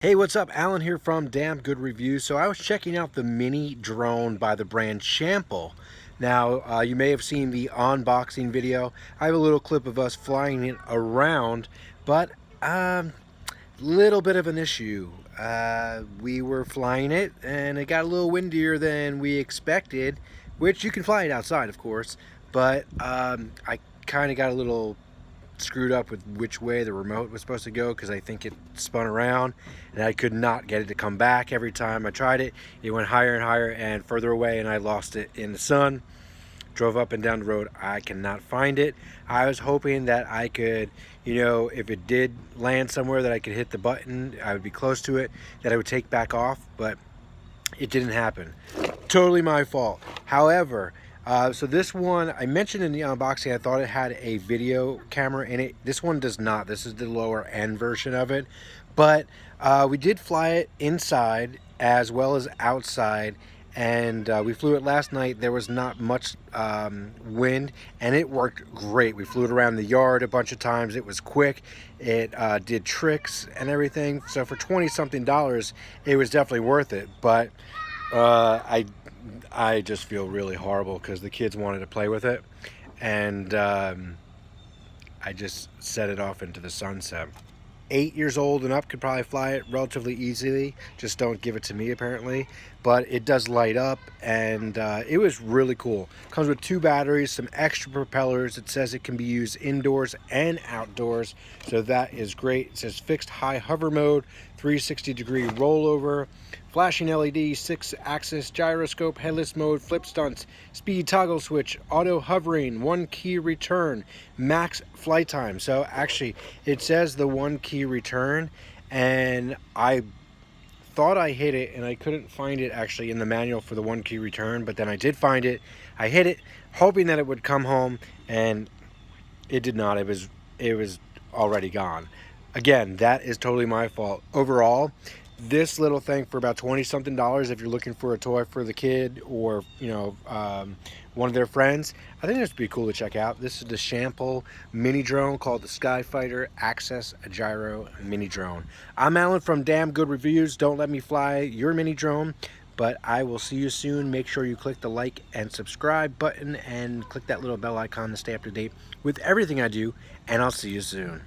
Hey, what's up? Alan here from Damn Good Reviews. So I was checking out the mini drone by the brand Shample. Now, you may have seen the unboxing video. I have a little clip of us flying it around, but little bit of an issue. We were flying it and it got a little windier than we expected, which you can fly it outside, of course, but I kind of got a little screwed up with which way the remote was supposed to go because I think it spun around and I could not get it to come back. Every time I tried it, it went higher and higher and further away, and I lost it in the sun. Drove up and down the road, I cannot find it. I was hoping that I could, if it did land somewhere, that I could hit the button, I would be close to it, that I would take back off, but it didn't happen. Totally my fault. However, so this one, I mentioned in the unboxing, I thought it had a video camera in it. This one does not. This is the lower end version of it. But we did fly it inside as well as outside. And we flew it last night. There was not much wind, and it worked great. We flew it around the yard a bunch of times. It was quick. It did tricks and everything. So for $20-something, it was definitely worth it. But I just feel really horrible because the kids wanted to play with it, and I just set it off into the sunset. 8 years old and up could probably fly it relatively easily. Just don't give it to me, apparently. But it does light up, and it was really cool. Comes with 2 batteries, some extra propellers. It says it can be used indoors and outdoors, so that is great. It says fixed high hover mode, 360-degree rollover, flashing LED, 6-axis gyroscope, headless mode, flip stunts, speed toggle switch, auto hovering, 1 key return, max flight time. So actually, it says the 1 key return, and I thought I hit it, and I couldn't find it actually in the manual for the 1 key return, but then I did find it. I hit it, hoping that it would come home, and it did not. It was already gone. Again, that is totally my fault. Overall, this little thing for about $20-something, if you're looking for a toy for the kid or one of their friends, I think this would be cool to check out. This is the Shample Mini Drone called the Skyfighter Access Gyro Mini Drone. I'm Alan from Damn Good Reviews. Don't let me fly your mini drone, but I will see you soon. Make sure you click the like and subscribe button and click that little bell icon to stay up to date with everything I do, and I'll see you soon.